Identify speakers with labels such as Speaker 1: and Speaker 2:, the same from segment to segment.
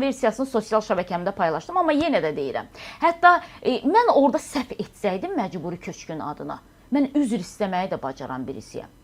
Speaker 1: versiyasını sosial şəbəkəmdə paylaşdım, amma yenə də deyirəm. Hətta mən orada səhv etsəydim məcburi köçkün adına, mən üzr istəməyi də bacaran birisiyəm.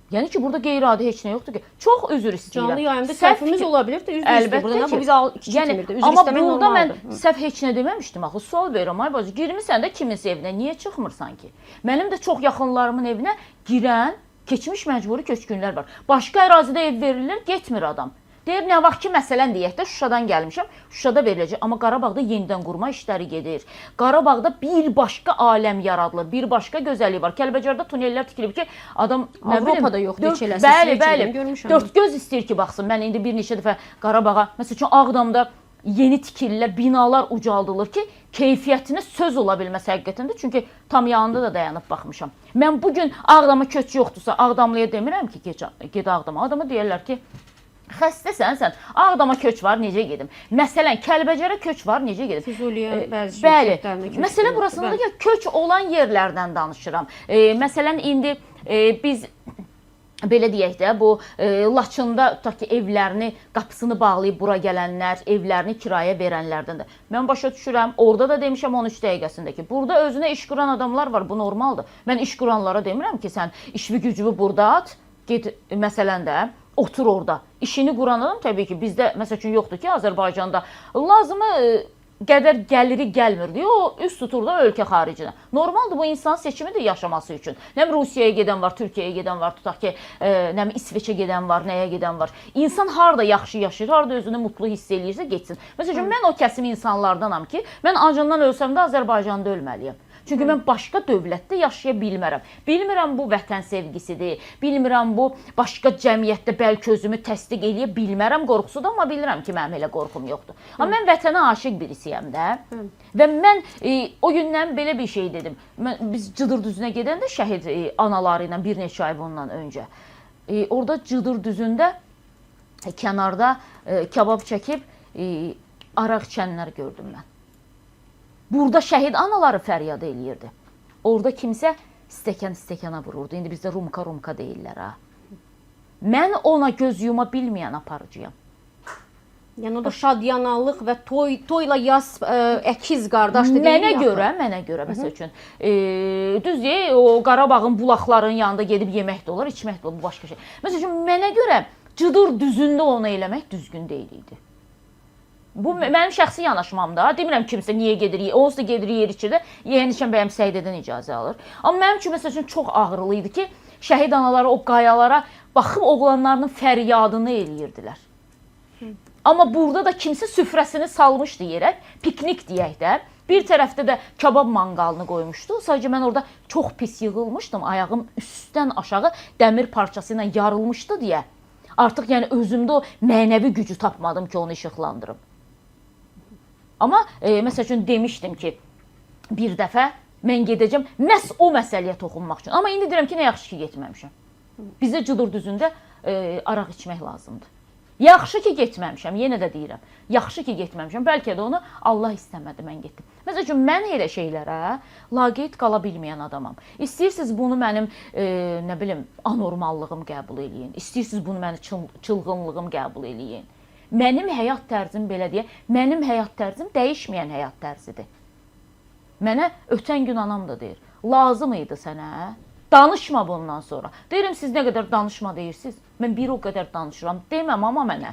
Speaker 1: Yəni ki, burada qeyri-adi heç nə yoxdur ki. Çox üzr istəyirəm.
Speaker 2: Canlı yayımda səhvimiz ola bilər də, üzr istəyir. Burada bu bizi kiçilmirdi. Üzr
Speaker 1: amma
Speaker 2: istəmək
Speaker 1: burada mən
Speaker 2: normaldır.
Speaker 1: səhv heç nə deməmişdim axı. Sual verirəm, ay bacı, girmisən də kiminsə evinə, niyə çıxmırsan ki? Mənim də çox yaxınlarımın evinə girən, keçmiş məcburi köçkünlər var. Başqa ərazidə ev verilir, getmir adam. Deyir, nə vaxt ki, məsələn deyək də, Şuşadan gəlmişəm, Şuşada veriləcək. Amma Qarabağda yenidən qurma işləri gedir. Qarabağda bir başqa aləm yaradılır, bir başqa gözəllik var. Kəlbəcərdə tunellər tikilib ki, adam, nə bilim,
Speaker 2: Avropada yoxdur, heç eləsi.
Speaker 1: Bəli, dörd göz istəyir ki, baxsın. Mən indi bir neçə dəfə Qarabağa, məsəl üçün Ağdamda yeni tikililər, binalar ucaldılır ki, keyfiyyətini söz ola bilməz həqiqətən də. Çünki tam yanında da dayanıb baxmışam. Mən bugün Ağdama köç yoxdursa, Ağdamlıya demirəm ki, ged Ağdama. Adama deyirlər ki, xəstəsən sən, Ağdama köç var, necə gedim? Məsələn, Kəlbəcərə köç var, necə gedim?
Speaker 2: Füzuliyə bəzi
Speaker 1: şirkətlərində köç. Məsələ burasındadır ki, köç olan yerlərdən danışıram. Məsələn, indi biz belə deyək də, bu Laçında tutaq ki, evlərini, qapısını bağlayıb bura gələnlər, evlərini kirayə verənlərdən də. Mən başa düşürəm, orada da demişəm 13 dəqiqəsində ki, burada özünə iş quran adamlar var, bu normaldır. Mən iş quranlara demirəm ki, sən işvi gücünü burada at, get məsələn də, otur orada. İşini quran adam təbii ki, bizdə məsəl üçün yoxdur ki, Azərbaycanda lazımı qədər gəliri gəlmir deyə o üst tutur da ölkə xaricinə. Normaldır, bu insan seçimidir yaşaması üçün. Nəm Rusiyaya gedən var, Türkiyəyə gedən var, tutaq ki, nəm İsveçə gedən var, nəyə gedən var. İnsan harda yaxşı yaşayır, harda özünü mutlu hiss eləyirsə getsin. Məsəl üçün, mən o kəsim insanlardanam ki, mən acından ölsəm də Azərbaycanda ölməliyəm. Çünki mən başqa dövlətdə yaşaya bilmərəm. Bilmirəm bu vətən sevgisidir, bilmirəm bu başqa cəmiyyətdə bəlkə özümü təsdiq eləyə bilmərəm qorxusudur, amma bilirəm ki, mənim elə qorxum yoxdur. Amma mən vətənə aşiq birisiyəm də. Və mən o gündən belə bir şey dedim. Biz Cıdır düzünə gedəndə şəhid anaları ilə bir neçə ay bundan öncə. Orada Cıdır düzündə kənarda kabab çəkib araq içənlər gördüm mən. Burada şəhid anaları fəryad eləyirdi. Orada kimsə stəkan-stəkana vururdu. İndi bizdə rumka-rumka deyirlər ha. Mən ona göz yuma bilməyən aparıcıyam.
Speaker 2: Yəni o da şadyanalıq və toyla yaz əkiz qardaşdır deyil.
Speaker 1: Mənə görə məsəl üçün düz deyək, o Qarabağın bulaqların yanında gedib yemək də olar, içmək də olar, bu başqa şey. Məsəl üçün mənə görə Cıdır düzündə onu eləmək düzgün deyil idi. Bu mənim şəxsi yanaşmamda. Demirəm kimsə niyə gedir, onsuz da gedir yer içirdə, yeyən içən bəyəm səydədən icazə alır. Amma mənim üçün məsəl üçün çox ağrılı idi ki, şəhid anaları o qayalara baxıb oğlanlarının fəryadını eləyirdilər. Amma burada da kimsə süfrəsini salmışdı yerə, piknik deyək də. Bir tərəfdə də kabab manqalını qoymuşdu. Sadəcə mən orada çox pis yığılmışdım. Ayağım üstdən aşağı dəmir parçası ilə yarılmışdı deyə. Artıq yəni özümdə o mənəvi gücü tapmadım ki, onu işıqlandırım. Amma məsəl üçün demişdim ki, bir dəfə mən gedəcəm məhz o məsələyə toxunmaq üçün. Amma indi deyirəm ki, nə yaxşı ki, getməmişəm. Bizdə Cıdır düzündə araq içmək lazımdır. Yaxşı ki, getməmişəm, yenə də deyirəm. Yaxşı ki, getməmişəm. Bəlkə də onu Allah istəmədi, mən getdim. Məsəl üçün, mən elə şeylərə laqeyd qala bilməyən adamam. İstəyirsiniz bunu mənim, nə bilim, anormallığım qəbul eləyin. İstəyirsiniz bunu mənim çılğınlığım qəbul eləyin. Mənim həyat tərzim belə deyə, mənim həyat tərzim dəyişməyən həyat tərzidir. Mənə ötən gün anam da deyir, lazım idi sənə, danışma bundan sonra. Deyirəm, siz nə qədər danışma deyirsiniz, mən bir o qədər danışıram, deməm amma mənə.